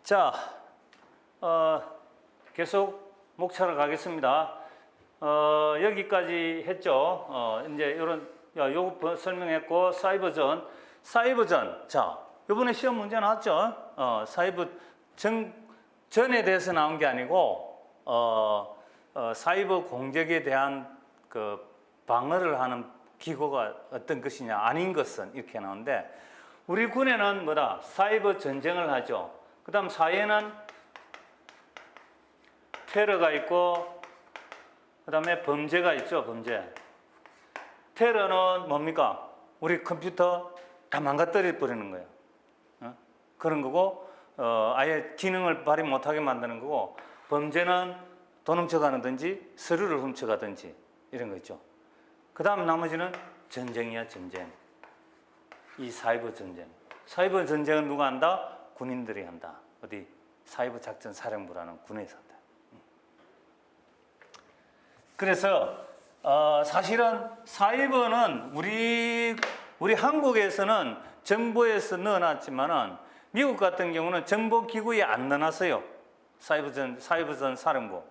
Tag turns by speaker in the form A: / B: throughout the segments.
A: 자, 계속 목차를 가겠습니다. 여기까지 했죠. 이제 요거 설명했고, 사이버전. 자, 요번에 시험 문제 나왔죠. 전에 대해서 나온 게 아니고, 사이버 공격에 대한 그 방어를 하는 기구가 어떤 것이냐, 아닌 것은 이렇게 나오는데, 우리 군에는 뭐다? 사이버 전쟁을 하죠. 그 다음 사회는 테러가 있고, 그 다음에 범죄가 있죠, 범죄. 테러는 뭡니까? 우리 컴퓨터 다 망가뜨려 버리는 거예요. 그런 거고, 아예 기능을 발휘 못하게 만드는 거고, 범죄는 돈 훔쳐가든지 서류를 훔쳐가든지 이런 거 있죠. 그 다음 나머지는 전쟁이야, 전쟁. 이 사이버 전쟁. 사이버 전쟁은 누가 한다? 군인들이 한다. 어디? 사이버 작전 사령부라는 군에서 한다. 그래서 사실은 사이버는 우리 한국에서는 정보에서 넣어놨지만은 미국 같은 경우는 정보기구에 안 넣어놨어요. 사이버전 사령부.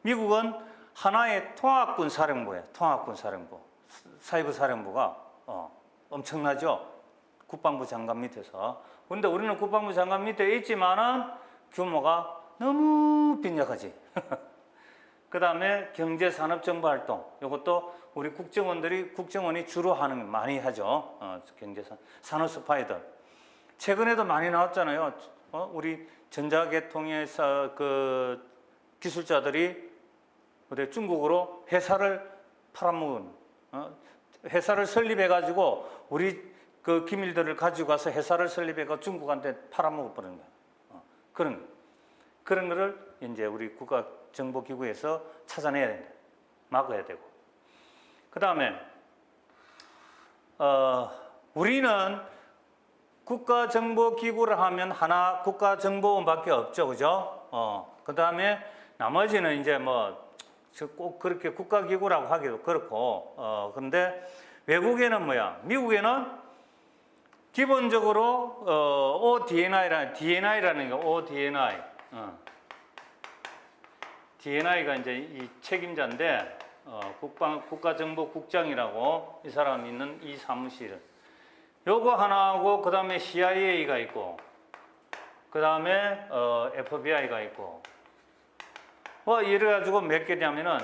A: 미국은 하나의 통합군 사령부예요. 통합군 사령부. 사이버 사령부가 엄청나죠. 국방부 장관 밑에서. 근데 우리는 국방부 장관 밑에 있지만은 규모가 너무 빈약하지. 그 다음에 경제산업정보활동. 이것도 우리 국정원이 주로 많이 하죠. 산업 스파이들. 최근에도 많이 나왔잖아요. 우리 전자계통에서 그 기술자들이 중국으로 회사를 팔아먹은, 회사를 설립해가지고 우리 그 기밀들을 가지고 가서 회사를 설립해가 중국한테 팔아먹어버리는 거야. 그런 거를 이제 우리 국가정보기구에서 찾아내야 된다. 막아야 되고. 그 다음에, 우리는 국가정보기구를 하면 하나 국가정보원밖에 없죠. 그죠? 그 다음에 나머지는 이제 꼭 그렇게 국가기구라고 하기도 그렇고, 그런데 외국에는 뭐야? 미국에는 기본적으로 DNI라는 거, ODNI. DNI가 이제 이 책임자인데 국가정보국장이라고 이 사람이 있는 이 사무실은 요거 하나하고 그 다음에 CIA가 있고 그 다음에 FBI가 있고 이래가지고 몇 개냐면은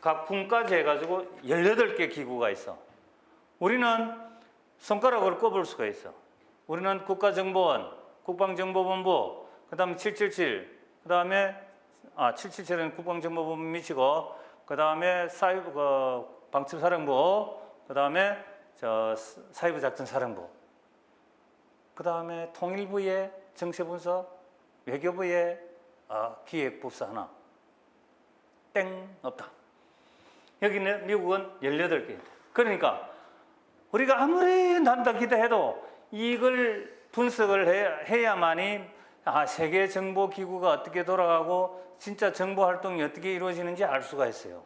A: 각 군까지 해가지고 18개 기구가 있어. 우리는 손가락으로 꼽을 수가 있어. 우리는 국가정보원, 국방정보본부, 그 다음에 777, 그 다음에 777은 국방정보본부 미치고, 그 다음에 방첩사령부, 그 다음에 사이버작전사령부, 그 다음에 통일부의 정세분석, 외교부의 기획부서 하나. 땡, 없다. 여기는 미국은 18개. 그러니까 우리가 아무리 난다 기대해도 이걸 분석을 해야만이 세계 정보 기구가 어떻게 돌아가고 진짜 정보 활동이 어떻게 이루어지는지 알 수가 있어요.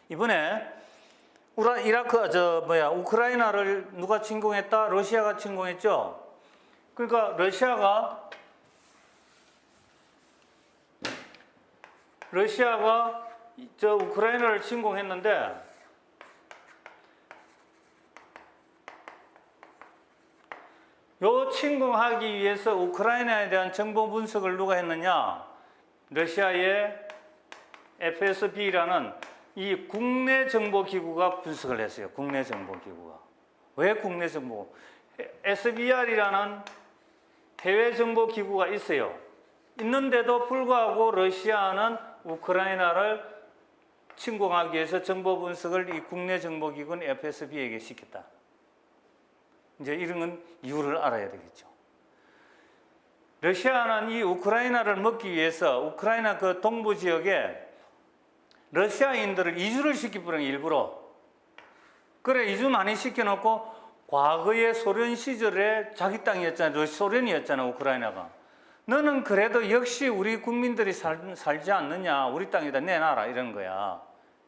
A: 이번에 우크라이나를 누가 침공했다? 러시아가 침공했죠. 그러니까 러시아가 우크라이나를 침공했는데 요 침공하기 위해서 우크라이나에 대한 정보 분석을 누가 했느냐? 러시아의 FSB라는 이 국내 정보기구가 분석을 했어요. 국내 정보기구가. 왜 국내 정보? SBR이라는 해외 정보기구가 있어요. 있는데도 불구하고 러시아는 우크라이나를 침공하기 위해서 정보 분석을 이 국내 정보기구는 FSB에게 시켰다. 이제 이런 건 이유를 알아야 되겠죠. 러시아는 이 우크라이나를 먹기 위해서 우크라이나 그 동부 지역에 러시아인들을 이주를 시켜버린 일부러. 그래, 이주 많이 시켜놓고 과거의 소련 시절에 자기 땅이었잖아. 소련이었잖아, 우크라이나가. 너는 그래도 역시 우리 국민들이 살지 않느냐. 우리 땅에다 내놔라. 이런 거야.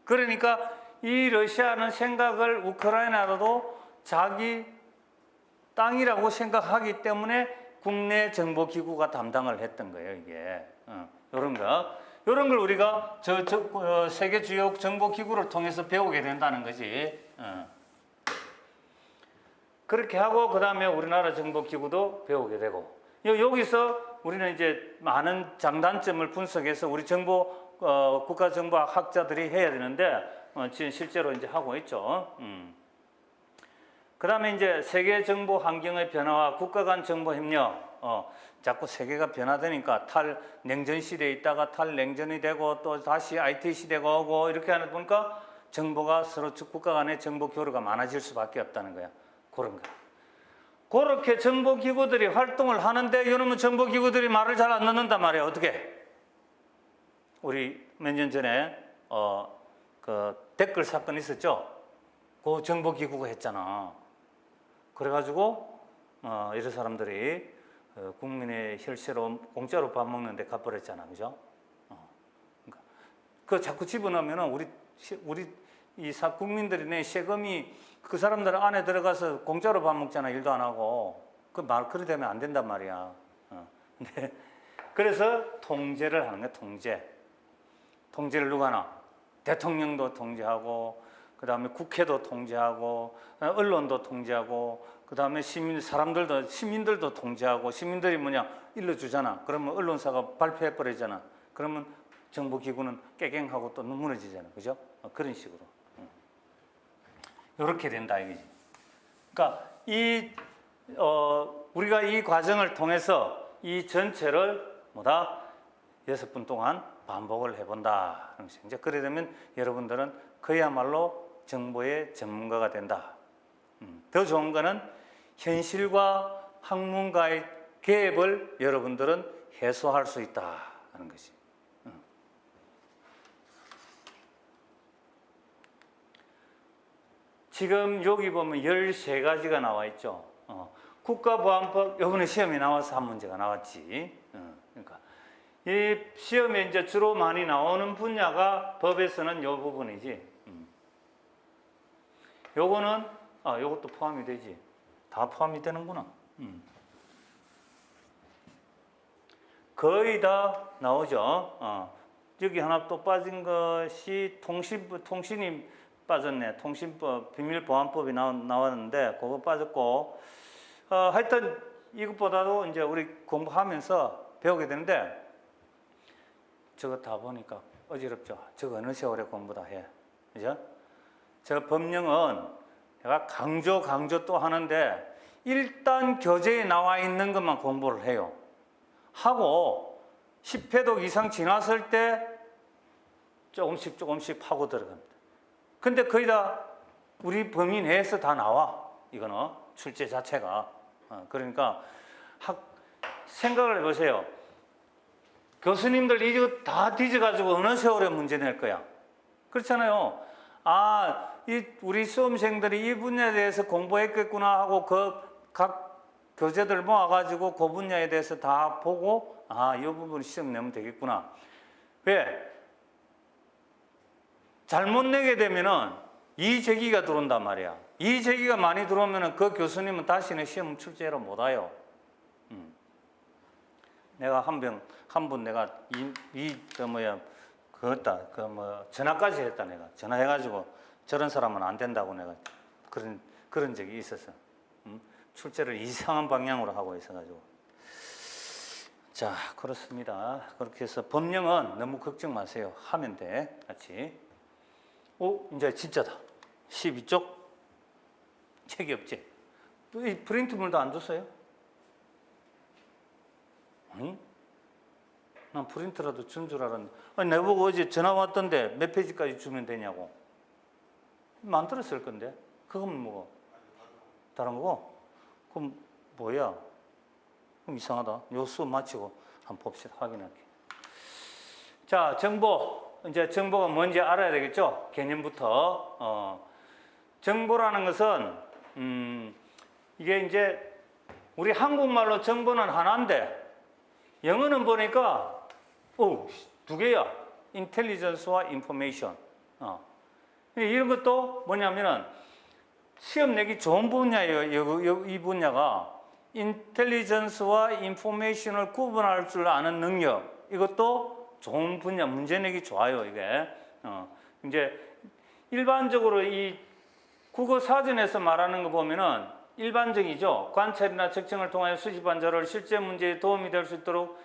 A: 그러니까 이 러시아는 생각을 우크라이나도 자기 땅이라고 생각하기 때문에 국내 정보기구가 담당을 했던 거예요, 이게. 이런 거. 이런 걸 우리가 세계 주요 정보기구를 통해서 배우게 된다는 거지. 그렇게 하고 그 다음에 우리나라 정보기구도 배우게 되고 여기서 우리는 이제 많은 장단점을 분석해서 우리 국가정보학 학자들이 해야 되는데 지금 실제로 이제 하고 있죠. 그 다음에 이제 세계 정보 환경의 변화와 국가 간 정보 협력. 자꾸 세계가 변화되니까 탈냉전 시대에 있다가 탈냉전이 되고 또 다시 IT 시대가 오고 이렇게 하다 보니까 정보가 서로 국가 간의 정보 교류가 많아질 수밖에 없다는 거야. 그런 거. 그렇게 정보기구들이 활동을 하는데 이놈의 정보기구들이 말을 잘 안 듣는단 말이야. 어떻게? 우리 몇 년 전에 그 댓글 사건 있었죠? 그 정보기구가 했잖아. 그래가지고 이런 사람들이 국민의 혈세로 공짜로 밥 먹는데 갚아버렸잖아, 그죠? 그러니까 그 자꾸 집어넣으면은 우리 국민들이 내 세금이 그 사람들 안에 들어가서 공짜로 밥 먹잖아, 일도 안 하고. 그래 되면 안 된단 말이야. 근데 그래서 통제를 하는 거야, 통제. 통제를 누가 하나? 대통령도 통제하고, 그 다음에 국회도 통제하고, 언론도 통제하고, 그 다음에 시민들도 통제하고, 시민들이 일러주잖아. 그러면 언론사가 발표해버리잖아. 그러면 정보기구는 깨갱하고 또 무너지잖아. 그죠? 그런 식으로. 이렇게 된다, 이거지. 그러니까 우리가 이 과정을 통해서 이 전체를 6분 동안 반복을 해본다. 이제 그래 되면 여러분들은 그야말로 정보의 전문가가 된다. 더 좋은 거는 현실과 학문과의 갭을 여러분들은 해소할 수 있다 하는 것이. 지금 여기 보면 13가지가 나와 있죠. 국가보안법 이번에 시험에 나와서 한 문제가 나왔지. 그러니까 이 시험에 이제 주로 많이 나오는 분야가 법에서는 이 부분이지. 요거는 요것도 포함이 되지. 다 포함이 되는구나. 거의 다 나오죠. 여기 하나 또 빠진 것이 통신이 빠졌네. 통신법, 비밀보안법이 나왔는데 그거 빠졌고 하여튼 이것보다도 이제 우리 공부하면서 배우게 되는데 저거 다 보니까 어지럽죠. 저거 어느 세월에 공부 다 해. 그죠? 제가 법령은 내가 강조 또 하는데 일단 교재에 나와 있는 것만 공부를 해요. 하고 10회독 이상 지났을 때 조금씩 파고 들어갑니다. 근데 거의 다 우리 범위 내에서 다 나와. 이거는 출제 자체가. 그러니까 생각을 해보세요. 교수님들 이거 다 뒤져가지고 어느 세월에 문제 낼 거야. 그렇잖아요. 우리 수험생들이 이 분야에 대해서 공부했겠구나 하고 각 교재들 모아가지고 그 분야에 대해서 다 보고 이 부분 시험 내면 되겠구나. 왜? 잘못 내게 되면은 이의제기가 들어온단 말이야. 이의제기가 많이 들어오면은 그 교수님은 다시는 시험 출제를 못 와요. 내가 한 분 내가 전화까지 했다 내가. 전화해가지고 저런 사람은 안 된다고 내가 그런 적이 있었어. 출제를 이상한 방향으로 하고 있어가지고. 자, 그렇습니다. 그렇게 해서 법령은 너무 걱정 마세요. 하면 돼. 같이. 이제 진짜다. 12쪽 책이 없지. 이 프린트물도 안 줬어요? 아니? 난 프린트라도 준 줄 알았는데. 내보고 어제 전화 왔던데 몇 페이지까지 주면 되냐고. 만들었을 건데. 그건 뭐고? 다른 거고? 그럼 뭐야? 그럼 이상하다. 요 수업 마치고 한번 봅시다. 확인할게. 자, 정보. 이제 정보가 뭔지 알아야 되겠죠? 개념부터. 정보라는 것은 이게 이제 우리 한국말로 정보는 하나인데 영어는 보니까 두 개야. 인텔리전스와 인포메이션. 이런 것도 뭐냐면은 시험 내기 좋은 분야예요. 이 분야가 인텔리전스와 인포메이션을 구분할 줄 아는 능력, 이것도 좋은 분야, 문제 내기 좋아요, 이게. 이제 일반적으로 이 국어 사전에서 말하는 거 보면은 일반적이죠. 관찰이나 측정을 통하여 수집한 자료를 실제 문제에 도움이 될 수 있도록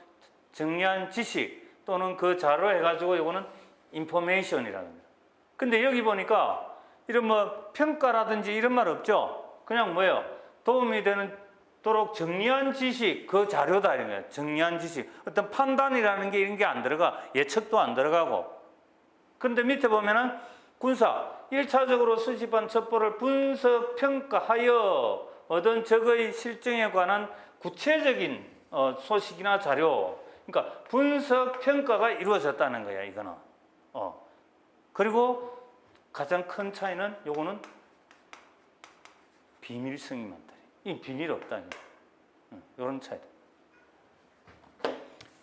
A: 정리한 지식 또는 그 자료 해가지고 이거는 인포메이션이라고 합니다. 근데 여기 보니까 이런 뭐 평가라든지 이런 말 없죠. 그냥 뭐예요? 도움이 되도록 정리한 지식, 그 자료다 이런 거예요. 정리한 지식. 어떤 판단이라는 게 이런 게 안 들어가. 예측도 안 들어가고. 근데 밑에 보면은 군사 1차적으로 수집한 첩보를 분석 평가하여 얻은 적의 실정에 관한 구체적인 소식이나 자료, 그러니까 분석 평가가 이루어졌다는 거야 이거는. 그리고 가장 큰 차이는 요거는 비밀성이 많다. 이 비밀 없다. 이런 차이다.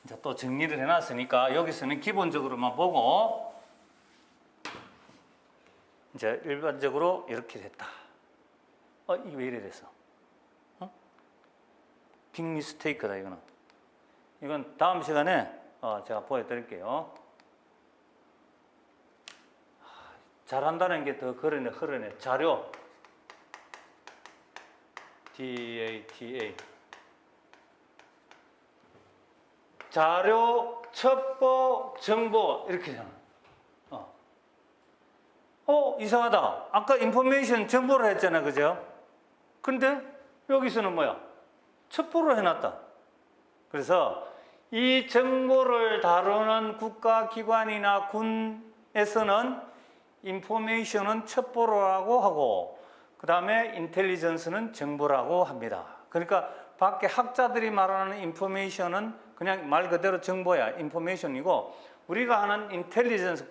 A: 이제 또 정리를 해놨으니까 여기서는 기본적으로만 보고. 이제 일반적으로 이렇게 됐다. 이게 왜 이래 됐어? 빅 미스테이크다 이거는. 이건 다음 시간에 제가 보여드릴게요. 잘한다는 게 더 흐르네. 자료. DATA. 자료, 첩보, 정보 이렇게 되잖아. 이상하다. 아까 인포메이션 정보를 했잖아, 그죠? 근데 여기서는 뭐야? 첩보를 해놨다. 그래서 이 정보를 다루는 국가기관이나 군에서는 인포메이션은 첩보라고 하고, 그 다음에 인텔리전스는 정보라고 합니다. 그러니까 밖에 학자들이 말하는 인포메이션은 그냥 말 그대로 정보야, 인포메이션이고, 우리가 하는 인텔리전스,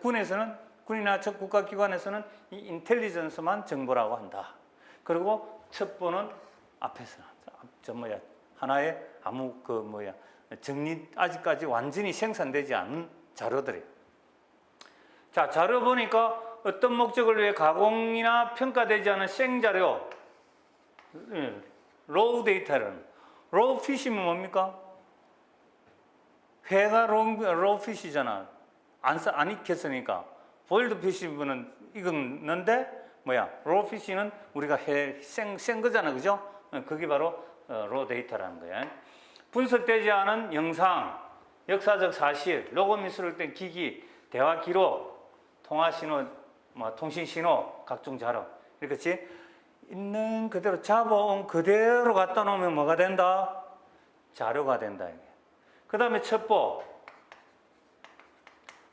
A: 군이나 국가기관에서는 이 인텔리전스만 정보라고 한다. 그리고 첩보는 앞에서 하나의 아직까지 완전히 생산되지 않은 자료들이에요. 자, 자료 보니까 어떤 목적을 위해 가공이나 평가되지 않은 생자료, 로우 데이터는 로우 피시면 뭡니까? 회가 로우 피시잖아. 안 익혔으니까. 보일드 피시는 익었는데 로우 피시는 우리가 생생
B: 거잖아, 그죠? 그게 바로 로 데이터라는 거야. 분석되지 않은 영상, 역사적 사실, 로그인 수록된 기기, 대화 기록, 통화 신호, 통신 신호, 각종 자료, 이렇게 있는 그대로 잡아온 그대로 갖다 놓으면 뭐가 된다? 자료가 된다. 그 다음에 첩보.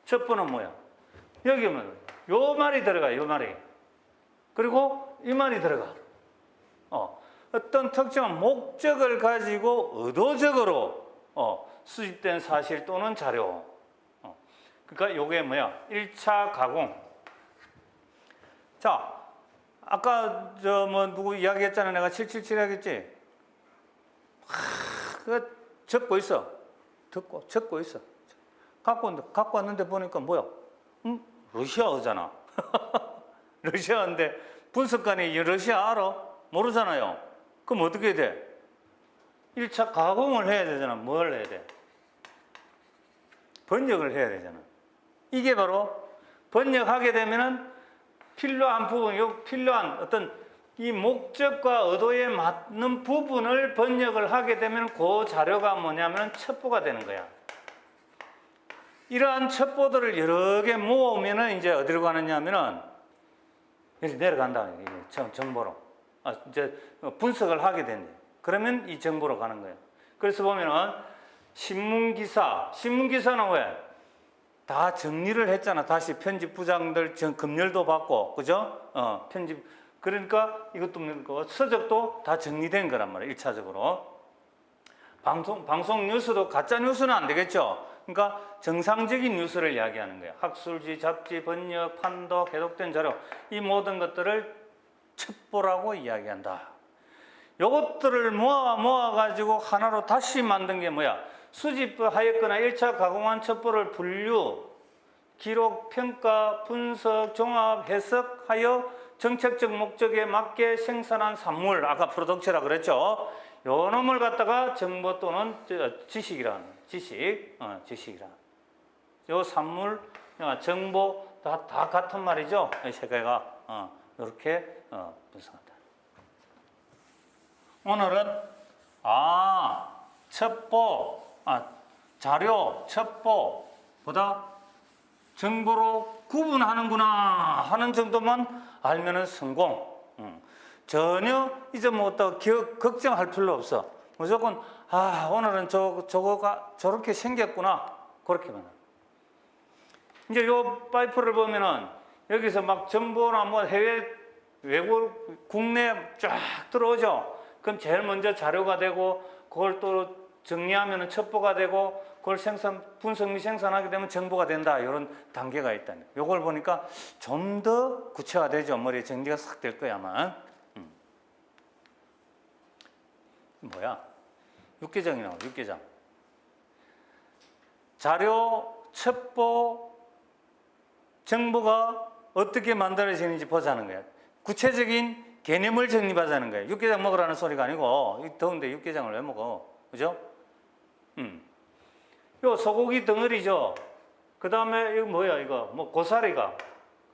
B: 첩보는 뭐야? 여기 보면 요 말이 들어가, 요 말이. 그리고 이 말이 들어가. 어떤 특정한 목적을 가지고 의도적으로 수집된 사실 또는 자료. 그러니까 요게 뭐야? 1차 가공. 자, 아까 누구 이야기했잖아. 내가 777 하겠지? 그거 적고 있어. 적고 있어. 갖고 왔는데 보니까 뭐야? 러시아어잖아. 러시아인데 분석관이 러시아 알아? 모르잖아요. 그럼 어떻게 해야 돼? 1차 가공을 해야 되잖아. 뭘 해야 돼? 번역을 해야 되잖아. 이게 바로 번역하게 되면은 필요한 부분, 필요한 어떤 이 목적과 의도에 맞는 부분을 번역을 하게 되면 그 자료가 뭐냐면 첩보가 되는 거야. 이러한 첩보들을 여러 개 모으면은 이제 어디로 가느냐 하면은 이렇게 내려간다. 정보로. 이제 분석을 하게 된대. 그러면 이 정보로 가는 거예요. 그래서 보면은 신문기사는 왜? 다 정리를 했잖아. 다시 편집 부장들 검열도 받고, 그죠? 편집. 그러니까 이것도 뭐 서적도 다 정리된 거란 말이에요. 1차적으로. 방송 뉴스도 가짜 뉴스는 안 되겠죠. 그러니까 정상적인 뉴스를 이야기하는 거예요. 학술지, 잡지, 번역, 판도, 해독된 자료, 이 모든 것들을 첩보라고 이야기한다. 요것들을 모아가지고 하나로 다시 만든 게 뭐야? 수집하였거나 1차 가공한 첩보를 분류, 기록, 평가, 분석, 종합, 해석하여 정책적 목적에 맞게 생산한 산물, 아까 프로덕트라 그랬죠?
A: 요 놈을 갖다가 정보 또는 지식이라는 지식이라. 요 산물, 정보 다 같은 말이죠. 이 세 개가 이렇게 분석한다. 오늘은 첩보, 자료, 첩보보다 정보로 구분하는구나 하는 정도만 알면은 성공. 전혀 이제 뭐 또 걱정할 필요 없어. 무조건 오늘은 저거가 저렇게 생겼구나 그렇게만. 이제 요 파이프를 보면은 여기서 막 정보나 뭐 해외 외국 국내 쫙 들어오죠. 그럼 제일 먼저 자료가 되고 그걸 또 정리하면은 첩보가 되고 그걸 분석 및 생산하게 되면 정보가 된다. 이런 단계가 있다는. 요걸 보니까 좀 더 구체화되죠. 머리에 정리가 싹 될 거야 아마. 뭐야? 육개장이 나와. 육개장. 자료, 첩보, 정보가 어떻게 만들어지는지 보자는 거야. 구체적인 개념을 정립하자는 거예요. 육개장 먹으라는 소리가 아니고 더운데 육개장을 왜 먹어? 그죠? 요 소고기 덩어리죠. 그 다음에 이거 뭐야 이거 뭐 고사리가.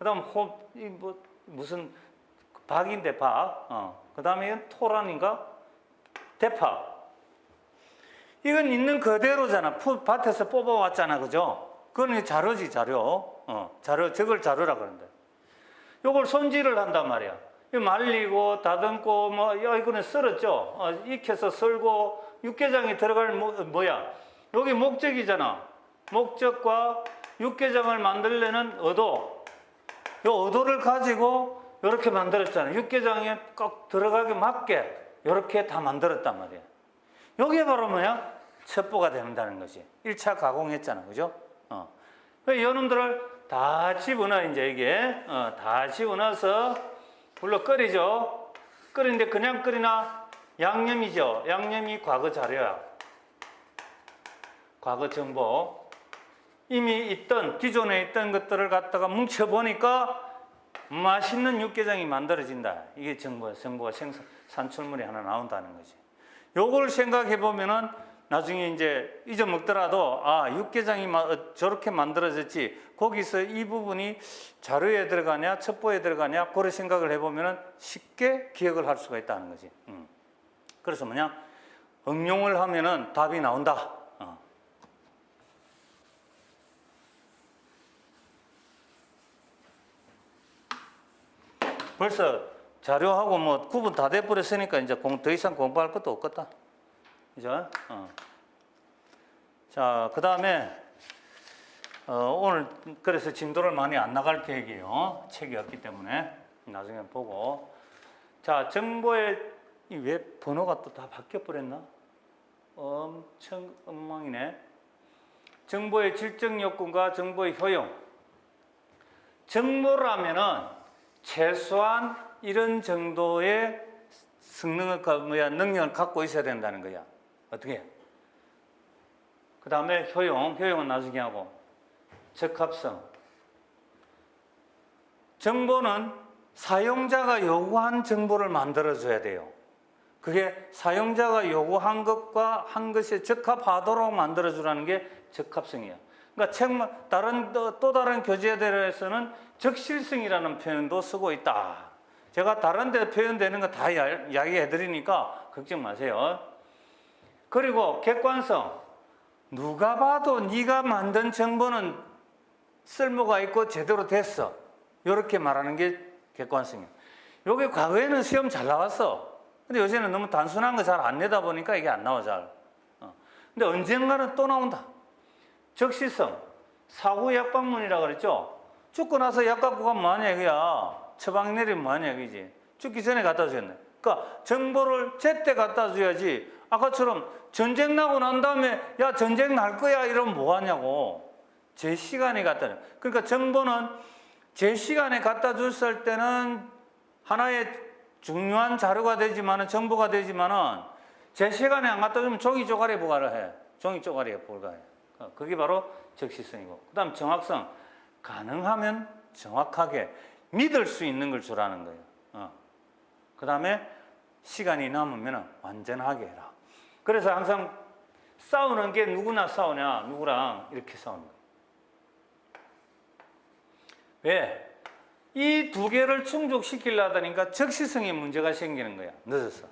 A: 그 다음 무슨 박인데 박. 그 다음에 이건 토란인가? 대파. 이건 있는 그대로잖아. 밭에서 뽑아왔잖아, 그죠? 그건 자료지 자료. 저걸 자료라 그러는데. 요걸 손질을 한단 말이야. 말리고 다듬고 이거는 썰었죠. 익혀서 썰고 육개장에 들어갈 뭐야? 여기 목적이잖아. 목적과 육개장을 만들려는 의도. 요 의도를 가지고 이렇게 만들었잖아. 육개장에 꼭 들어가게 맞게 이렇게 다 만들었단 말이야. 여기에 바로 뭐야? 첩보가 된다는 것이. 1차 가공했잖아, 그죠? 이놈들을 다 집어넣어 이제 이게 다 집어넣어서 불로 끓이죠. 끓이는데 그냥 끓이나 양념이죠. 양념이 과거 자료야. 과거 정보. 이미 기존에 있던 것들을 갖다가 뭉쳐보니까 맛있는 육개장이 만들어진다. 이게 정보야. 정보가 산출물이 하나 나온다는 거지. 요걸 생각해 보면은 나중에 이제 잊어먹더라도 육개장이 저렇게 만들어졌지. 거기서 이 부분이 자료에 들어가냐 첩보에 들어가냐 그런 생각을 해보면은 쉽게 기억을 할 수가 있다는 거지. 그래서 뭐냐 응용을 하면은 답이 나온다. 벌써 자료하고 뭐 구분 다 돼버렸으니까 이제 더 이상 공부할 것도 없겠다. 그죠? 자, 그 다음에 오늘 그래서 진도를 많이 안 나갈 계획이에요. 책이 없기 때문에 나중에 보고. 자, 정보의 왜 번호가 또 다 바뀌어 버렸나? 엄청 엉망이네. 정보의 질적 요건과 정보의 효용. 정보라면은 최소한 이런 정도의 능력을 갖고 있어야 된다는 거야. 어떻게? 그 다음에 효용은 나중에 하고. 적합성. 정보는 사용자가 요구한 정보를 만들어줘야 돼요. 그게 사용자가 요구한 것과 한 것에 적합하도록 만들어주라는 게 적합성이에요. 그러니까 또 다른 교재들에서는 적실성이라는 표현도 쓰고 있다. 제가 다른 데 표현되는 거 다 이야기해 드리니까 걱정 마세요. 그리고 객관성. 누가 봐도 네가 만든 정보는 쓸모가 있고 제대로 됐어. 이렇게 말하는 게 객관성이에요. 요게 과거에는 시험 잘 나왔어. 근데 요새는 너무 단순한 거 잘 안 내다 보니까 이게 안 나와 잘. 근데 언젠가는 또 나온다. 적시성. 사후 약방문이라고 그랬죠. 죽고 나서 약 갖고 가면 뭐하냐 이거야. 처방 내리면 뭐하냐 이거지. 죽기 전에 갖다 주겠네. 그러니까 정보를 제때 갖다 줘야지. 아까처럼 전쟁 나고 난 다음에 야 전쟁 날 거야 이러면 뭐하냐고. 제 시간에 갖다 줘. 그러니까 정보는 제 시간에 갖다 줬을 때는 하나의 중요한 자료가 되지만은 정보가 되지만은 제 시간에 안 갖다 주면 종이 쪼가리에 불과해. 종이 쪼가리에 불과해. 그게 바로 적시성이고. 그다음 정확성. 가능하면 정확하게 믿을 수 있는 걸 주라는 거예요. 그다음에 시간이 남으면 완전하게 해라. 그래서 항상 싸우는 게 누구나 싸우냐? 누구랑 이렇게 싸우는 거예요. 왜? 이 두 개를 충족시키려다니까 적시성에 문제가 생기는 거야. 늦어서.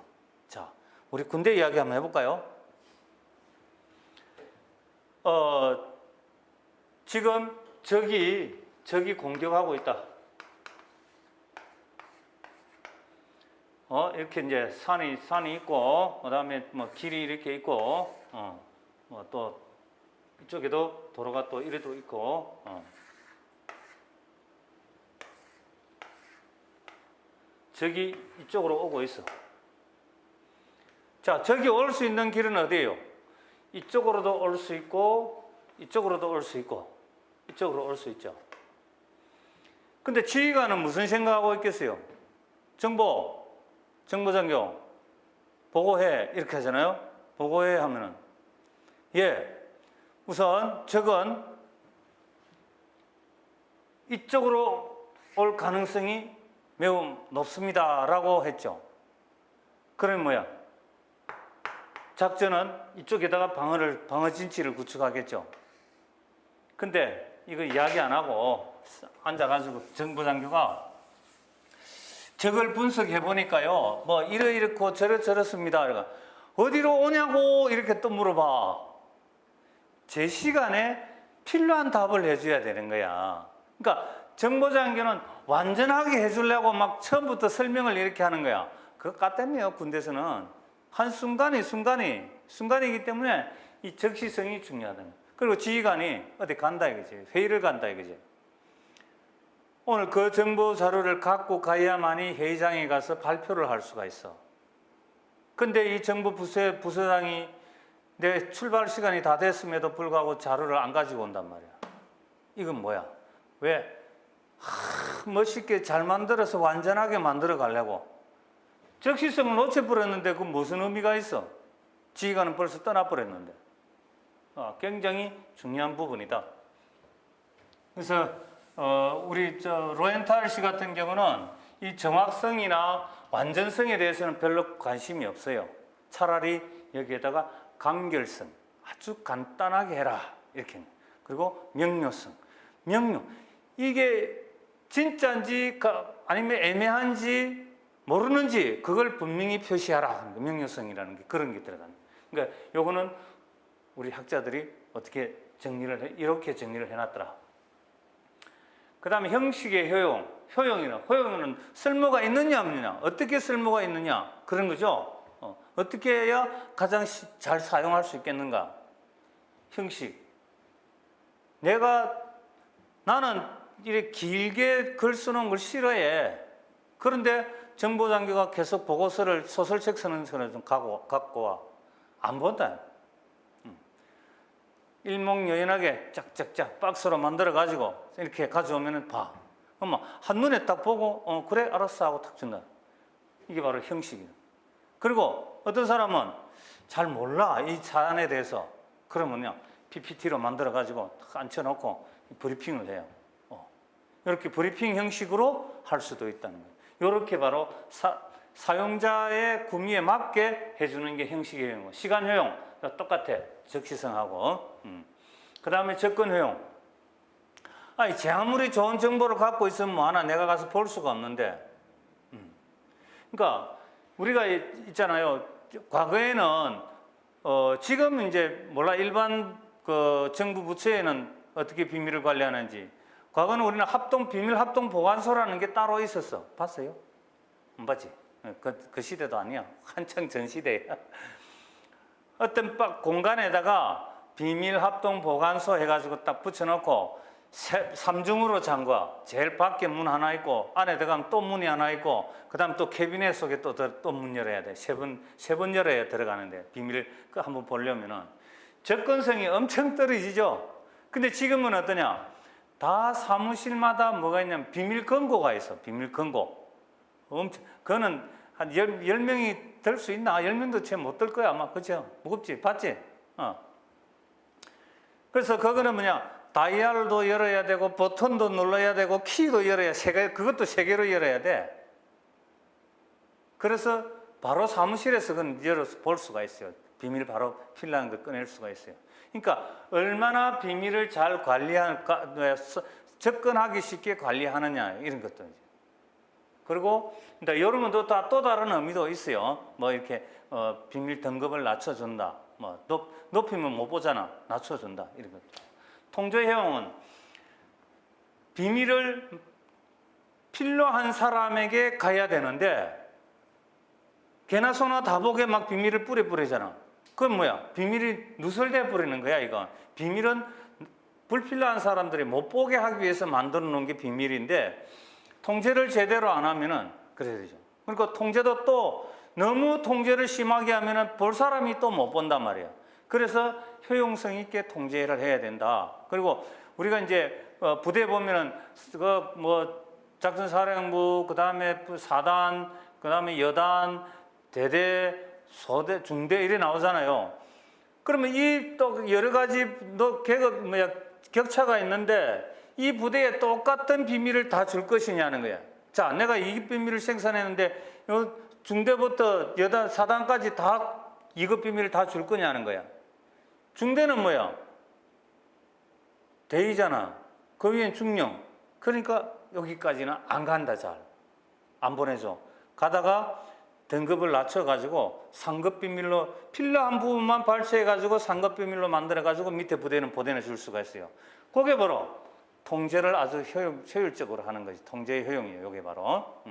A: 자, 우리 군대 이야기 한번 해볼까요? 지금 적이 공격하고 있다. 이렇게 이제 산이 있고, 그 다음에 뭐 길이 이렇게 있고, 뭐 또 이쪽에도 도로가 또 이래도 있고, 적이 이쪽으로 오고 있어. 자, 적이 올 수 있는 길은 어디예요? 이쪽으로도 올 수 있고, 이쪽으로도 올 수 있고, 이쪽으로 올 수 있죠. 근데 지휘관은 무슨 생각하고 있겠어요? 정보장교, 보고해. 이렇게 하잖아요. 보고해 하면은, 우선 적은 이쪽으로 올 가능성이 매우 높습니다. 라고 했죠. 그러면 뭐야? 작전은 이쪽에다가 방어 진치를 구축하겠죠. 근데 이거 이야기 안 하고 앉아가지고 정보장교가 적을 분석해 보니까요, 뭐 이렇고 저렇습니다. 그러니까 어디로 오냐고 이렇게 또 물어봐. 제 시간에 필요한 답을 해줘야 되는 거야. 그러니까 정보장교는 완전하게 해주려고 막 처음부터 설명을 이렇게 하는 거야. 그거 까땜이에요. 군대에서는 순간이기 때문에 이 적시성이 중요하다. 그리고 지휘관이 어디 간다 이거지. 회의를 간다 이거지. 오늘 그 정보 자료를 갖고 가야만이 회의장에 가서 발표를 할 수가 있어. 근데 이 정보 부서장이 내 출발 시간이 다 됐음에도 불구하고 자료를 안 가지고 온단 말이야. 이건 뭐야? 왜? 멋있게 잘 만들어서 완전하게 만들어 가려고. 적시성을 놓쳐버렸는데 그 무슨 의미가 있어? 지휘관은 벌써 떠나버렸는데. 굉장히 중요한 부분이다. 그래서 우리 로엔탈 씨 같은 경우는 이 정확성이나 완전성에 대해서는 별로 관심이 없어요. 차라리 여기에다가 간결성, 아주 간단하게 해라 이렇게. 그리고 명료성, 이게 진짜인지 아니면 애매한지 모르는지 그걸 분명히 표시하라. 명료성이라는 게 그런 게 들어가는. 그러니까 요거는 우리 학자들이 어떻게 이렇게 정리를 해놨더라. 그 다음에 형식의 효용은 쓸모가 있느냐 없느냐, 어떻게 쓸모가 있느냐 그런 거죠. 어떻게 해야 가장 잘 사용할 수 있겠는가. 형식. 나는 이렇게 길게 글 쓰는 걸 싫어해. 그런데 정보장교가 계속 보고서를 소설책 쓰는 것을 좀 갖고 와. 안 본다. 일목요연하게 짝짝짝 박스로 만들어가지고 이렇게 가져오면 봐. 그러면 한눈에 딱 보고 그래 알았어 하고 탁 준다. 이게 바로 형식이야. 그리고 어떤 사람은 잘 몰라 이 사안에 대해서. 그러면요 PPT로 만들어가지고 딱 앉혀놓고 브리핑을 해요. 이렇게 브리핑 형식으로 할 수도 있다는 거예요. 이렇게 바로 사용자의 구미에 맞게 해주는 게 형식의 효용. 시간 효용 똑같아. 적시성하고. 그 다음에 접근 효용. 제 아무리 좋은 정보를 갖고 있으면 뭐 하나 내가 가서 볼 수가 없는데. 그러니까 우리가 있잖아요. 과거에는 지금 이제 몰라 일반 그 정부 부처에는 어떻게 비밀을 관리하는지. 과거는 우리는 비밀 합동 보관소라는 게 따로 있었어. 봤어요? 안 봤지? 그 시대도 아니야. 한창 전 시대야. 어떤 공간에다가 비밀 합동 보관소 해가지고 딱 붙여놓고 3중으로 잠궈. 제일 밖에 문 하나 있고 안에 들어가면 또 문이 하나 있고 그 다음 또 캐비넷 속에 또 문 열어야 돼. 세 번 열어야 들어가는데 비밀 한번 보려면은 접근성이 엄청 떨어지죠. 근데 지금은 어떠냐? 다 사무실마다 뭐가 있냐면 비밀 금고가 있어. 비밀 금고. 그거는 한 10명이 들 수 있나? 10명도 채 못 들 거야 아마. 그죠? 무겁지? 봤지? 그래서 그거는 다이얼도 열어야 되고 버튼도 눌러야 되고 키도 열어야 그것도 3개로 열어야 돼. 그래서
B: 바로 사무실에서 그건 열어서 볼 수가 있어요. 비밀 바로 필요한 걸 꺼낼 수가 있어요. 그러니까 얼마나 비밀을 잘 관리할까, 접근하기 쉽게 관리하느냐 이런 것도 이제. 그리고 이런 것도 또 다른 의미도 있어요. 뭐 이렇게 비밀 등급을 낮춰준다. 뭐 높이면 못 보잖아. 낮춰준다 이런 것. 통제형은 비밀을 필요한 사람에게 가야 되는데 개나 소나 다 보게 막 비밀을 뿌리잖아. 그건 뭐야? 비밀이 누설돼 버리는 거야, 이건. 비밀은 불필요한 사람들이 못 보게 하기 위해서 만들어 놓은 게 비밀인데 통제를 제대로 안 하면은 그래야 되죠. 그러니까 통제도 또 너무 통제를 심하게 하면은 볼 사람이 또 못 본단 말이야. 그래서 효용성 있게 통제를 해야 된다. 그리고 우리가 이제 부대 보면은 뭐 작전사령부, 그다음에 사단, 그다음에 여단, 대대, 소대, 중대 이래 나오잖아요. 그러면 이 또 여러 가지 격차가 있는데 이 부대에 똑같은 비밀을 다 줄 것이냐는 거야. 자, 내가 이 비밀을 생산했는데 중대부터 여단, 사단까지 다 이것 비밀을 다 줄 거냐는 거야. 중대는 뭐야? 대위잖아. 그 위엔 중령. 그러니까 여기까지는 안 간다, 잘. 안 보내줘. 가다가 등급을 낮춰가지고 상급 비밀로 필요한 부분만 발췌해가지고 상급 비밀로 만들어가지고 밑에 부대는 보내줄 수가 있어요. 그게 바로 통제를 아주 효율적으로 하는 것이 통제의 효용이에요. 이게 바로.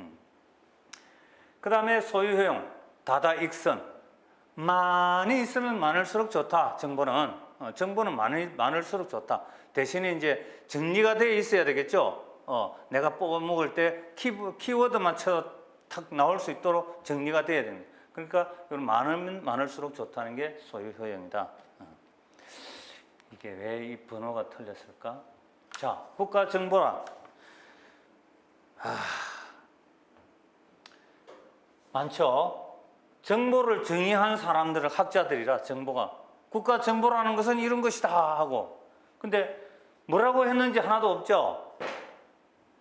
B: 그 다음에 소유 효용, 다다익선. 많이 있으면 많을수록 좋다. 정보는 많을수록 좋다. 대신에 이제 정리가 되어 있어야 되겠죠. 내가 뽑아 먹을 때 키워드만 쳐 탁 나올 수 있도록 정리가 돼야 됩니다. 그러니까 많으면 많을수록 좋다는 게 소유 효용이다. 이게 왜 이 번호가 틀렸을까? 자, 국가정보란 많죠. 정보를 정의한 사람들은 학자들이라 정보가 국가정보라는 것은 이런 것이다 하고 근데 뭐라고 했는지 하나도 없죠.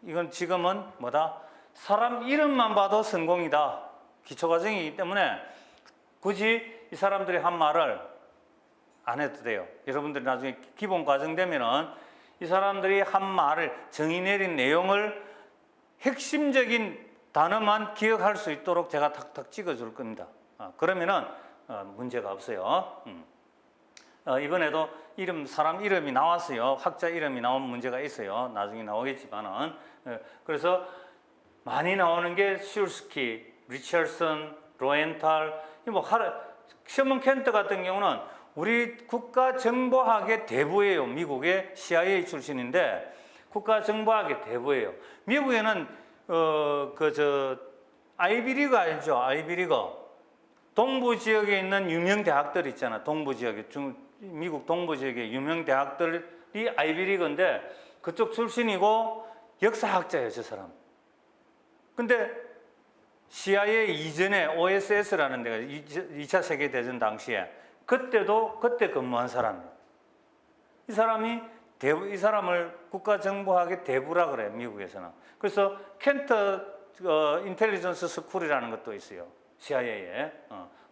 B: 이건 지금은 뭐다? 사람 이름만 봐도 성공이다. 기초과정이기 때문에 굳이 이 사람들이 한 말을 안 해도 돼요. 여러분들이 나중에 기본과정 되면은 이 사람들이 한 말을 정의 내린 내용을 핵심적인 단어만 기억할 수 있도록 제가 탁탁 찍어줄 겁니다. 그러면은 문제가 없어요. 이번에도 사람 이름이 나왔어요. 학자 이름이 나온 문제가 있어요. 나중에 나오겠지만은. 그래서 많이 나오는 게 슐스키, 리처슨, 로엔탈, 셔먼 켄트 같은 경우는 우리 국가정보학의 대부예요. 미국의 CIA 출신인데 국가정보학의 대부예요. 미국에는 아이비리그 알죠? 아이비리그. 동부 지역에 있는 유명 대학들 있잖아. 동부 지역에 미국 동부 지역의 유명 대학들이 아이비리그인데 그쪽 출신이고 역사학자예요, 저 사람. 근데 CIA 이전에 OSS라는 데가 2차 세계대전 당시에 그때 근무한 사람이에요. 이 사람을 국가정보학의 대부라 그래요, 미국에서는. 그래서 켄트 인텔리전스 스쿨이라는 것도 있어요, CIA에.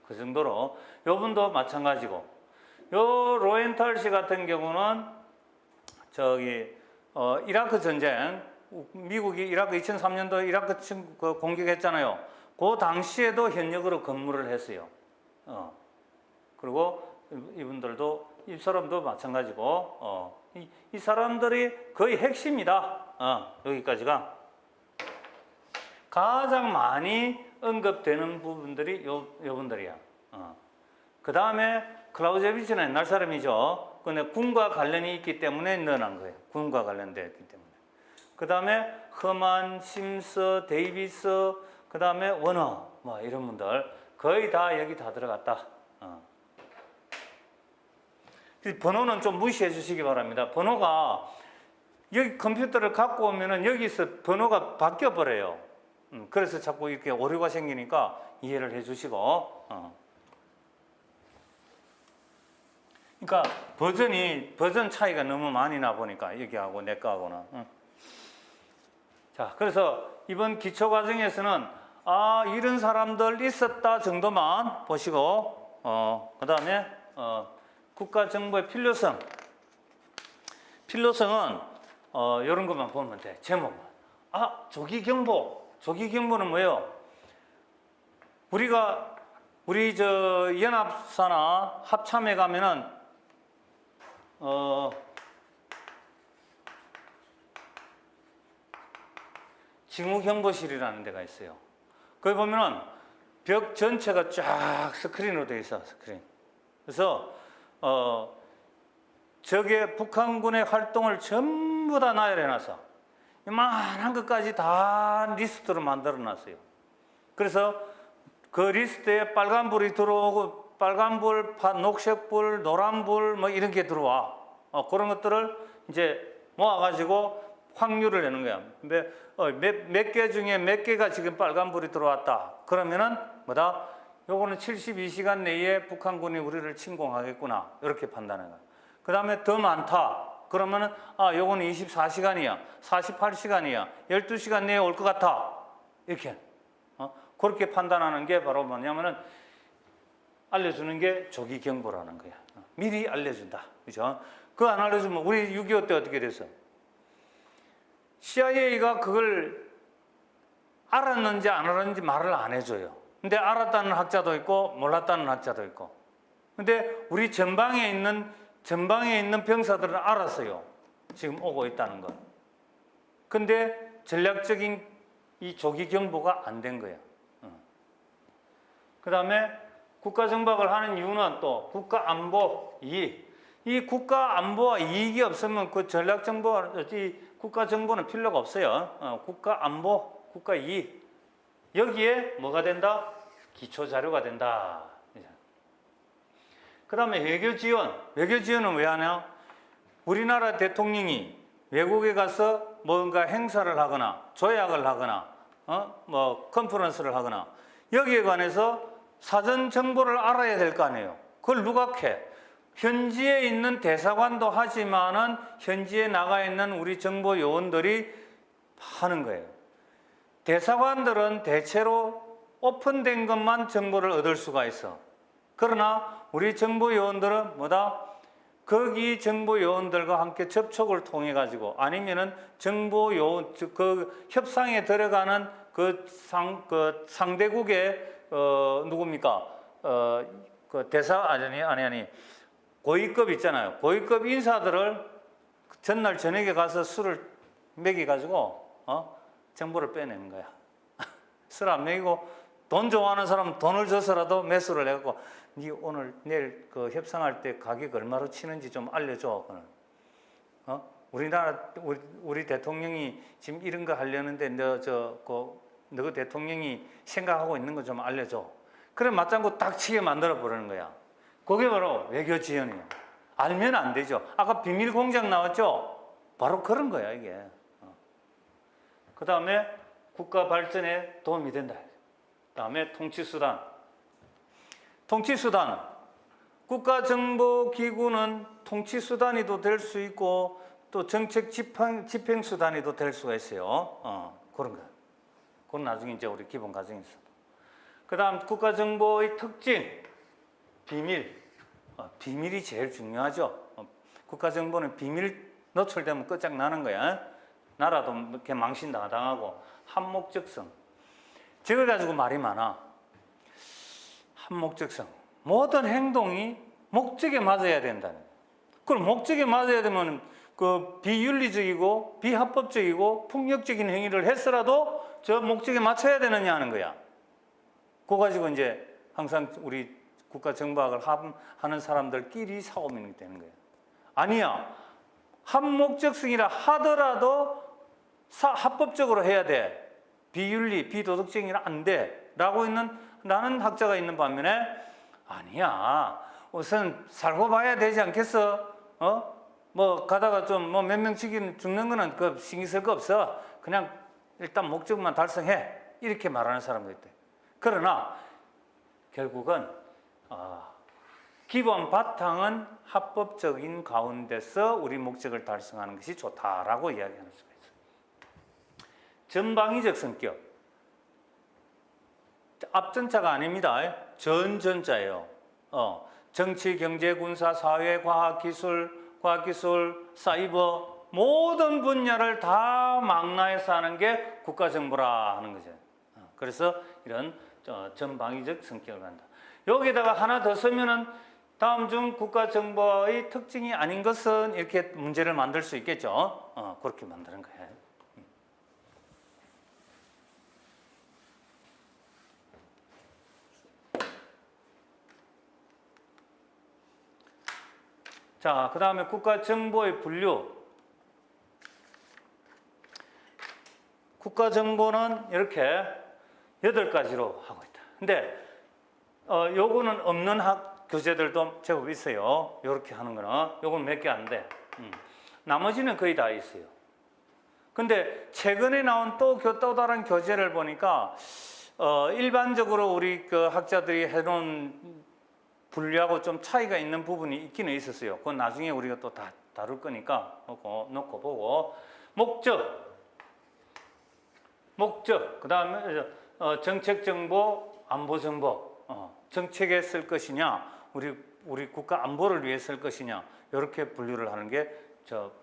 B: 그 정도로 요분도 마찬가지고. 요 로엔탈 씨 같은 경우는 이라크 전쟁, 미국이 이라크 2003년도 이라크 공격했잖아요. 그 당시에도 현역으로 근무를 했어요. 그리고 이 사람도 마찬가지고 이 사람들이 거의 핵심이다. 여기까지가 가장 많이 언급되는 부분들이 요분들이야. 그 다음에 클라우제비치는 옛날 사람이죠. 근데 군과 관련이 있기 때문에 넣어놓은 거예요. 군과 관련되었기 때문에. 그 다음에 허만, 심스, 데이비스, 그 다음에 워너, 이런 분들 거의 다 여기 다 들어갔다. 번호는 좀 무시해 주시기 바랍니다. 번호가 여기 컴퓨터를 갖고 오면은 여기서 번호가 바뀌어 버려요. 그래서 자꾸 이렇게 오류가 생기니까 이해를 해 주시고. 그러니까 버전 차이가 너무 많이 나 보니까 여기하고 내 거하고는. 자, 그래서 이번 기초 과정에서는
A: 이런 사람들 있었다 정도만 보시고, 그 다음에 국가 정보의 필요성. 필요성은 이런 것만 보면 돼. 제목만. 조기 경보. 조기 경보는 뭐예요? 우리 연합사나 합참에 가면은 징후경보실이라는 데가 있어요. 거기 보면은 벽 전체가 쫙 스크린으로 되어 있어, 스크린. 그래서 적의 북한군의 활동을 전부 다 나열해놨어. 이만한 것까지 다 리스트로 만들어놨어요. 그래서 그 리스트에 빨간불이 들어오고 빨간불, 녹색불, 노란불 뭐 이런 게 들어와. 그런 것들을 이제 모아가지고 확률을 내는 거야. 몇 개 중에 몇 개가 지금 빨간불이 들어왔다. 그러면은 뭐다? 요거는 72시간 내에 북한군이 우리를 침공하겠구나. 이렇게 판단해. 그 다음에 더 많다. 그러면은 요거는 24시간이야. 48시간이야. 12시간 내에 올 것 같아. 이렇게. 그렇게 판단하는 게 바로 뭐냐면은 알려주는 게 조기 경보라는 거야. 미리 알려준다. 그죠? 그거 안 알려주면 우리 6.25 때 어떻게 됐어? CIA가 그걸 알았는지 안 알았는지 말을 안 해줘요. 근데 알았다는 학자도 있고 몰랐다는 학자도 있고. 근데 우리 전방에 있는 병사들은 알았어요. 지금 오고 있다는 걸. 근데 전략적인 이 조기 경보가 안 된 거야. 그 다음에 국가정박을 하는 이유는 또 국가안보 이익. 이 국가안보와 이익이 없으면 그 전략정보, 국가정보는 필요가 없어요. 국가안보, 국가이익. 여기에 뭐가 된다? 기초자료가 된다. 그 다음에 외교지원. 외교지원은 왜 하냐? 우리나라 대통령이 외국에 가서 뭔가 행사를 하거나 조약을 하거나 컨퍼런스를 하거나 여기에 관해서 사전 정보를 알아야 될 거 아니에요. 그걸 누가 캐? 현지에 있는 대사관도 하지만은 현지에 나가 있는 우리 정보 요원들이 하는 거예요. 대사관들은 대체로 오픈된 것만 정보를 얻을 수가 있어. 그러나 우리 정보 요원들은 뭐다? 거기 정보 요원들과 함께 접촉을 통해 가지고 아니면은 정보 요원 그 협상에 들어가는 그 상대국의 누굽니까? 그 대사 아니 고위급 있잖아요. 고위급 인사들을 전날 저녁에 가서 술을 먹여 가지고 정보를 빼내는 거야. 술 안 먹이고 돈 좋아하는 사람은 돈을 줘서라도 매수를 해갖고 네 오늘 내일 그 협상할 때 가격 얼마로 치는지 좀 알려줘. 우리나라 우리 대통령이 지금 이런 거 하려는데 너 대통령이 생각하고 있는 거 좀 알려줘. 그래 맞장구 딱 치게 만들어 버리는 거야. 그게 바로 외교 지원이에요. 알면 안 되죠. 아까 비밀 공작 나왔죠? 바로 그런 거야 이게. 그 다음에 국가 발전에 도움이 된다. 그 다음에 통치수단. 통치수단. 국가정보기구는 통치수단이도 될 수 있고 또 정책 집행수단이도 될 수가 있어요. 그런 거. 그건 나중에 이제 우리 기본 과정에 있어. 그 다음 국가정보의 특징. 비밀. 비밀이 제일 중요하죠. 국가정보는 비밀 노출되면 끝장나는 거야. 나라도 이렇게 망신당하고. 한목적성. 저걸 가지고 말이 많아. 한목적성. 모든 행동이 목적에 맞아야 된다는. 그럼 목적에 맞아야 되면 그 비윤리적이고 비합법적이고 폭력적인 행위를 했더라도 저 목적에 맞춰야 되느냐 하는 거야. 그거 가지고 이제 항상 우리 국가정보학을 하는 사람들끼리 싸움이 되는 거야. 아니야. 한목적성이라 하더라도 합법적으로 해야 돼. 비윤리, 비도덕적이라 안 돼. 라고 나는 학자가 있는 반면에 아니야. 우선 살고 봐야 되지 않겠어? 뭐 가다가 좀 뭐 몇 명 죽는 거는 그 신경 쓸 거 없어. 그냥 일단 목적만 달성해. 이렇게 말하는 사람도 있대. 그러나 결국은 기본 바탕은 합법적인 가운데서 우리 목적을 달성하는 것이 좋다라고 이야기하는 수가 있어요. 전방위적 성격. 앞전자가 아닙니다. 전전자예요. 정치, 경제, 군사, 사회, 과학기술, 사이버 모든 분야를 다 망라해서 하는 게 국가정보라 하는 거죠. 그래서 이런 전방위적 성격을 갖는다. 여기다가 하나 더 쓰면은 다음 중 국가정보의 특징이 아닌 것은 이렇게 문제를 만들 수 있겠죠. 그렇게 만드는 거예요. 자, 그 다음에 국가정보의 분류. 국가정보는 이렇게 8가지로 하고 있다. 근데 요거는 없는 교재들도 제법 있어요. 이렇게 하는 거는. 요건 몇 개 안 돼. 나머지는 거의 다 있어요. 근데 최근에 나온 또 다른 교재를 보니까 일반적으로 우리 그 학자들이 해놓은 분류하고 좀 차이가 있는 부분이 있기는 있었어요. 그건 나중에 우리가 또 다 다룰 거니까 놓고 보고. 목적, 그 다음에 정책정보, 안보정보, 정책에 쓸 것이냐, 우리 국가 안보를 위해 쓸 것이냐, 이렇게 분류를 하는 게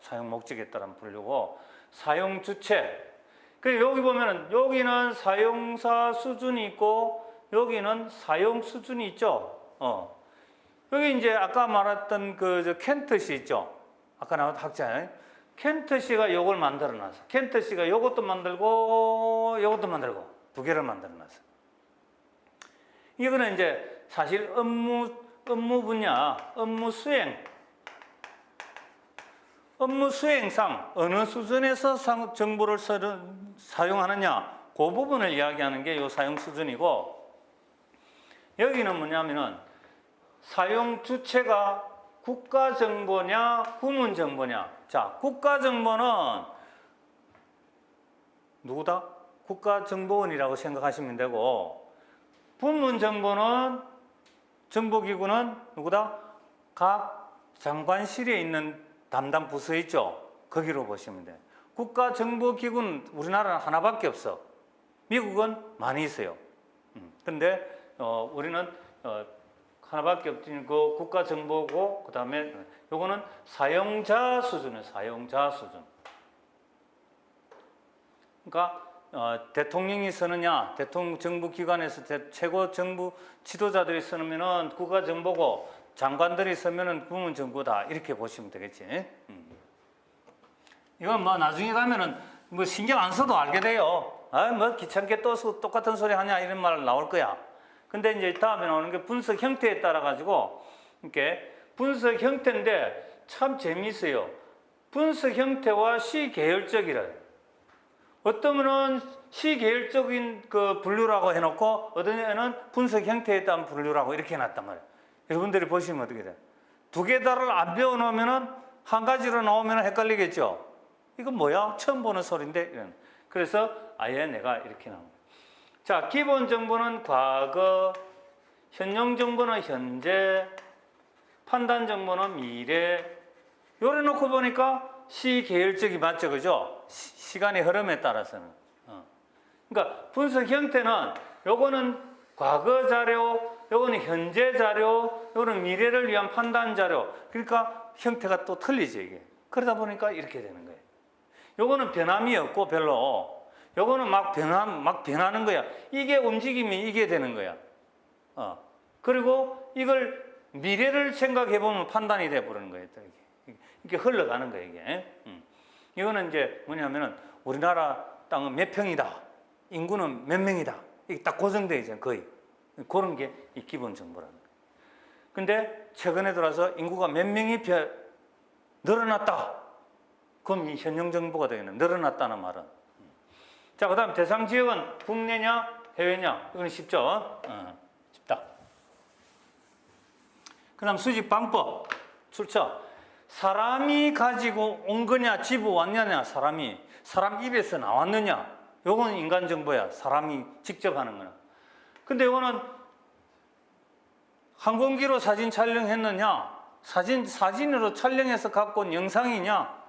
A: 사용 목적에 따른 분류고, 사용 주체. 여기 보면은 여기는 사용사 수준이 있고 여기는 사용 수준이 있죠. 여기 이제 아까 말했던 켄트 씨 있죠. 아까 나온 학자. 켄트 씨가 요걸 만들어 놨어. 켄트 씨가 요것도 만들고 요것도 만들고 두 개를 만들어 놨어. 이거는 이제 사실 업무 분야, 업무 수행상 어느 수준에서 정보를 사용하느냐, 그 부분을 이야기하는 게 요 사용 수준이고, 여기는 뭐냐면은 사용 주체가 국가정보냐, 구문정보냐. 자, 국가정보는 누구다? 국가정보원이라고 생각하시면 되고, 구문정보는 정보기구는 누구다? 각 장관실에 있는 담당 부서 있죠? 거기로 보시면 돼요. 국가정보기구는 우리나라는 하나밖에 없어. 미국은 많이 있어요. 근데 우리는 하나밖에 없으니 그 국가정보고, 그 다음에 요거는 사용자 수준이에요. 사용자 수준. 그러니까 대통령이 쓰느냐, 대통령 정부기관에서 최고 정부 지도자들이 쓰면은 국가정보고, 장관들이 쓰면은 구문정보다, 이렇게 보시면 되겠지. 이건 뭐 나중에 가면은 뭐 신경 안 써도 알게 돼요. 뭐 귀찮게 또 똑같은 소리 하냐 이런 말 나올 거야. 근데 이제 다음에 나오는 게 분석 형태에 따라 가지고 이렇게 분석 형태인데 참 재미있어요. 분석 형태와 시계열적이래. 어떤 시계열적인 그 분류라고 해놓고 어떤 애는 분석 형태에 따른 분류라고 이렇게 해놨단 말이에요. 여러분들이 보시면 어떻게 돼요? 두 개 다를 안 배워놓으면은 한 가지로 나오면 헷갈리겠죠? 이건 뭐야? 처음 보는 소리인데? 이런. 그래서 아예 내가 이렇게 나옵니다. 자, 기본 정보는 과거, 현용 정보는 현재, 판단 정보는 미래. 요래 놓고 보니까 시계열적이 맞죠, 그죠? 시간의 흐름에 따라서는. 그러니까 분석 형태는 요거는 과거 자료, 요거는 현재 자료, 요거는 미래를 위한 판단 자료. 그러니까 형태가 또 틀리죠, 이게. 그러다 보니까 이렇게 되는 거예요. 요거는 변함이 없고 별로. 요거는 막 변하는 거야. 이게 움직임이 이게 되는 거야. 그리고 이걸 미래를 생각해 보면 판단이 돼 버리는 거예요. 이게 흘러가는 거예요, 이게. 이거는 이제 뭐냐면은 우리나라 땅은 몇 평이다. 인구는 몇 명이다. 이게 딱 고정돼 있잖아요, 거의. 그런 게 이 기본 정보라는 거예요. 근데 최근에 들어서 인구가 몇 명이 늘어났다. 그럼 이 현용 정보가 되겠네. 늘어났다는 말은. 자, 그 다음 대상 지역은 국내냐, 해외냐. 이건 쉽죠? 쉽다. 그 다음 수집 방법, 출처. 사람이 가지고 온 거냐, 집어 왔느냐, 사람 입에서 나왔느냐. 요건 인간 정보야. 사람이 직접 하는 거는. 근데 요거는 항공기로 사진 촬영했느냐, 사진으로 촬영해서 갖고 온 영상이냐,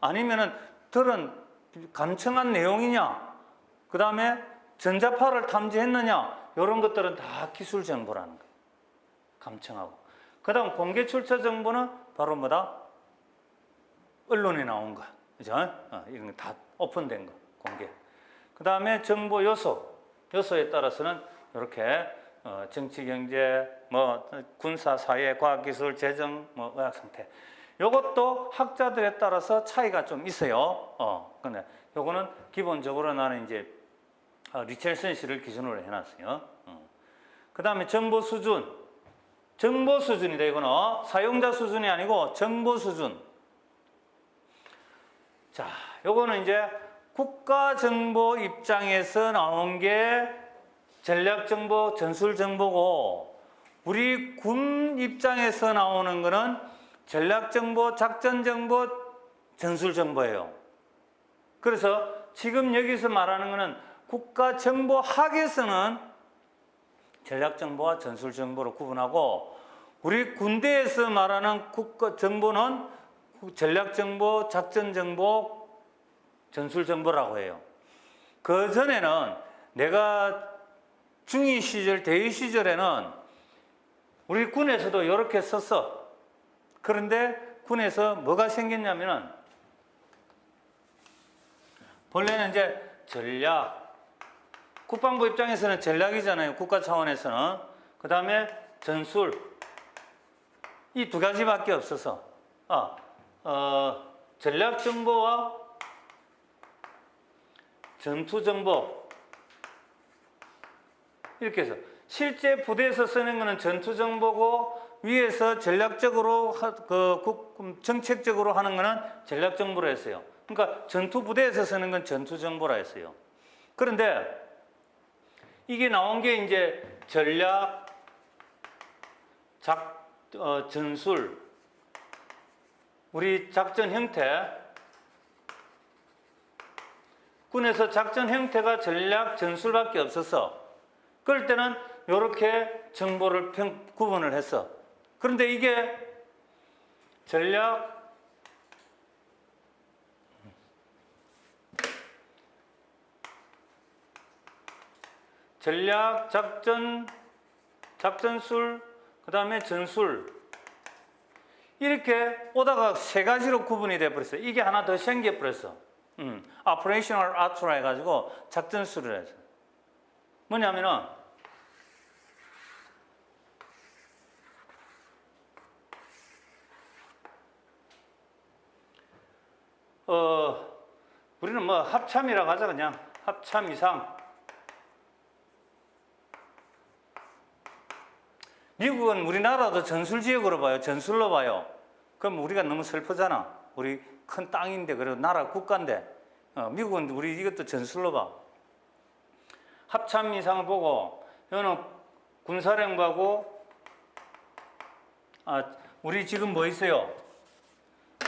A: 아니면은 들은 감청한 내용이냐, 그 다음에 전자파를 탐지했느냐? 이런 것들은 다 기술 정보라는 거예요. 감청하고. 그 다음 공개 출처 정보는 바로 뭐다? 언론에 나온 거. 그죠? 이런 거 다 오픈된 거. 공개. 그 다음에 정보 요소. 요소에 따라서는 이렇게 정치, 경제, 뭐 군사, 사회, 과학, 기술, 재정, 뭐 의학 상태. 요것도 학자들에 따라서 차이가 좀 있어요. 근데 요거는 기본적으로 나는 이제 리첼슨 씨를 기준으로 해놨어요. 그 다음에 정보 수준. 정보 수준이다, 이거는. 사용자 수준이 아니고 정보 수준. 자, 요거는 이제 국가 정보 입장에서 나온 게 전략 정보, 전술 정보고, 우리 군 입장에서 나오는 거는 전략 정보, 작전 정보, 전술 정보예요. 그래서 지금 여기서 말하는 거는 국가 정보학에서는 전략 정보와 전술 정보로 구분하고, 우리 군대에서 말하는 국가 정보는 전략 정보, 작전 정보, 전술 정보라고 해요. 그 전에는 내가 중위 시절, 대위 시절에는 우리 군에서도 이렇게 썼어. 그런데 군에서 뭐가 생겼냐면은 본래는 이제 전략, 국방부 입장에서는 전략이잖아요. 국가 차원에서는. 그 다음에 전술. 이 두 가지밖에 없어서 전략 정보와 전투 정보 이렇게 해서 실제 부대에서 쓰는 거는 전투 정보고, 위에서 전략적으로 정책적으로 하는 거는 전략 정보로 했어요. 그러니까 전투 부대에서 쓰는 건 전투 정보라 했어요. 그런데 이게 나온 게 이제 전략, 전술, 우리 작전 형태, 군에서 작전 형태가 전략, 전술밖에 없었어. 그럴 때는 이렇게 정보를 구분을 했어. 그런데 이게 전략, 작전술, 그 다음에 전술, 이렇게 오다가 세 가지로 구분이 돼버렸어요. 이게 하나 더 생겨버렸어. Operational Art라 해가지고 작전술을 해서. 뭐냐면은, 우리는 뭐 합참이라고 하자, 그냥. 합참 이상. 미국은 우리나라도 전술지역으로 봐요. 전술로 봐요. 그럼 우리가 너무 슬프잖아. 우리 큰 땅인데, 그리고 나라 국가인데. 미국은 우리 이것도 전술로 봐. 합참 이상을 보고, 이거는 군사령부하고, 우리 지금 뭐 있어요?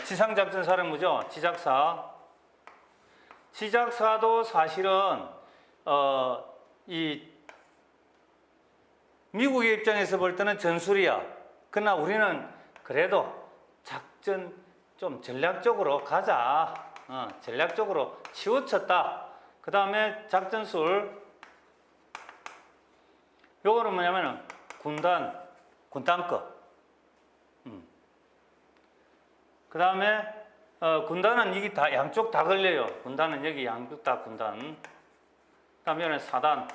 A: 지상작전사령부죠. 지작사. 지작사도 사실은 이 미국의 입장에서 볼 때는 전술이야. 그러나 우리는 그래도 작전 좀 전략적으로 가자. 전략적으로 치우쳤다. 그 다음에 작전술. 요거는 뭐냐면은 군단 거. 그 다음에 군단은 이게 다 양쪽 다 걸려요. 군단은 여기 양쪽 다 군단. 그 다음에 사단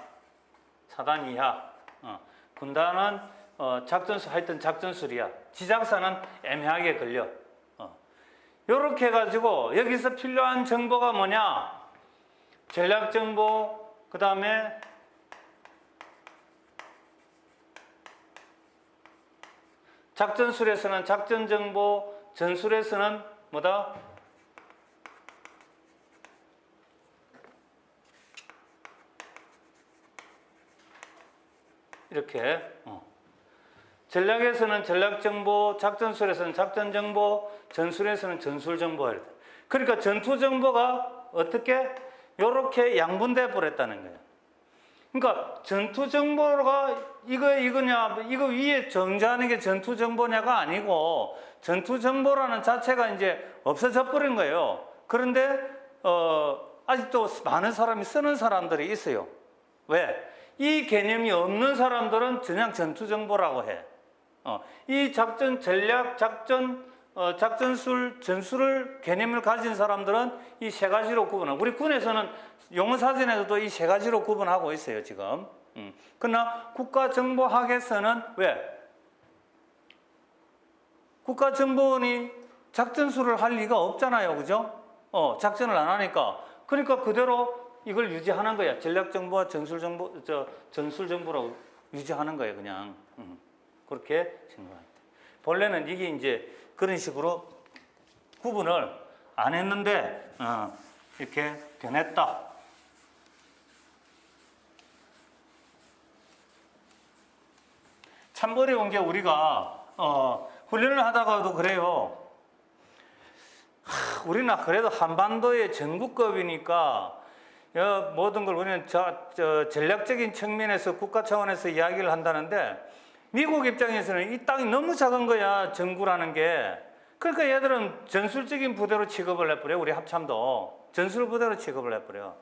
A: 이하. 군단은 작전술, 하여튼 작전술이야. 지작사는 애매하게 걸려. 요렇게 해가지고 여기서 필요한 정보가 뭐냐? 전략 정보, 그 다음에 작전술에서는 작전 정보, 전술에서는 뭐다? 이렇게. 전략에서는 전략 정보, 작전술에서는 작전 정보, 전술에서는 전술 정보. 그러니까 전투 정보가 어떻게 이렇게 양분돼 버렸다는 거예요. 그러니까 전투 정보가 이거냐, 이거 위에 정자하는 게 전투 정보냐가 아니고, 전투 정보라는 자체가 이제 없어져 버린 거예요. 그런데 아직도 많은 사람이 쓰는 사람들이 있어요. 왜? 이 개념이 없는 사람들은 그냥 전투 정보라고 해. 이 작전 전략, 작전술, 전술을 개념을 가진 사람들은 이 세 가지로 구분하고, 우리 군에서는 용어 사전에서도 이 세 가지로 구분하고 있어요, 지금. 그러나 국가정보학에서는 왜? 국가정보원이 작전술을 할 리가 없잖아요, 그죠? 작전을 안 하니까. 그러니까 그대로 이걸 유지하는 거야. 전략정보와 전술정보로 유지하는 거예요, 그냥. 그렇게 생각합니다. 본래는 이게 이제 그런 식으로 구분을 안 했는데, 이렇게 변했다. 참 어려운 게 우리가, 훈련을 하다가도 그래요. 우리는 그래도 한반도의 전국급이니까 모든 걸 우리는 전략적인 측면에서 국가 차원에서 이야기를 한다는데, 미국 입장에서는 이 땅이 너무 작은 거야, 전구라는 게. 그러니까 얘들은 전술적인 부대로 취급을 해버려. 우리 합참도 전술 부대로 취급을 해버려.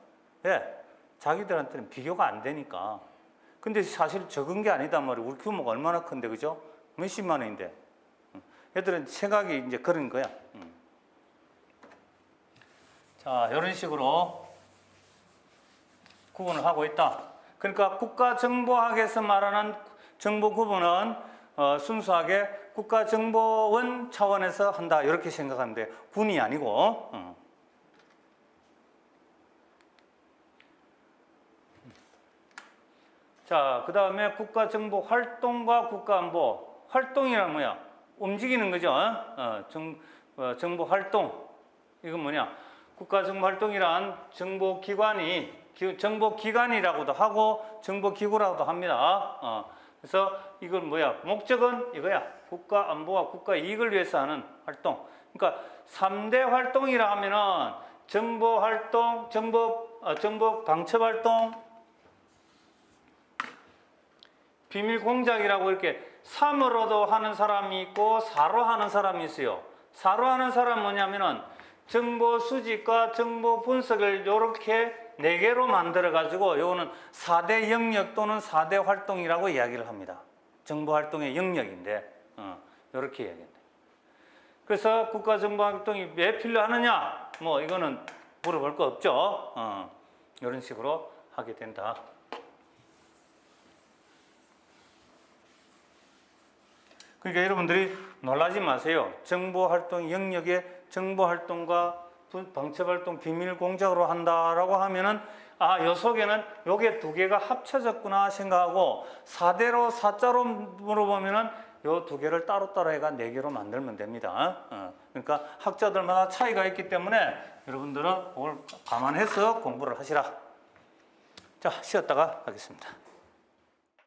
A: 왜? 자기들한테는 비교가 안 되니까. 근데 사실 적은 게 아니단 말이야. 우리 규모가 얼마나 큰데, 그죠? 몇십만 원인데. 얘들은 생각이 이제 그런 거야. 자, 이런 식으로 구분을 하고 있다. 그러니까 국가정보학에서 말하는 정보 구분은 순수하게 국가정보원 차원에서 한다, 이렇게 생각하면 돼요. 군이 아니고. 자, 그 다음에 국가정보 활동과 국가안보. 활동이란 뭐야? 움직이는 거죠. 정보 활동. 이건 뭐냐? 국가정보 활동이란 정보기관이라고도 하고 정보기구라고도 합니다. 그래서 이건 뭐야? 목적은 이거야. 국가안보와 국가이익을 위해서 하는 활동. 그러니까 3대 활동이라 하면은 정보활동, 정보 방첩활동, 비밀공작이라고 이렇게 3으로도 하는 사람이 있고 4로 하는 사람이 있어요. 4로 하는 사람은 뭐냐면은 정보 수집과 정보 분석을 이렇게 4개로 만들어 가지고 요거는 4대 영역 또는 4대 활동이라고 이야기를 합니다. 정보 활동의 영역인데 이렇게 이야기합니다. 그래서 국가 정보 활동이 왜 필요하느냐? 뭐 이거는 물어볼 거 없죠. 이런 식으로 하게 된다. 그러니까 여러분들이 놀라지 마세요. 정보활동 영역에 정보활동과 방첩활동 비밀공작으로 한다라고 하면은 요 속에는 요게 두 개가 합쳐졌구나 생각하고 4대로 4자로 물어보면은 요 두 개를 따로따로 해가 4개로 만들면 됩니다. 그러니까 학자들마다 차이가 있기 때문에 여러분들은 그걸 감안해서 공부를 하시라. 자, 쉬었다가 하겠습니다.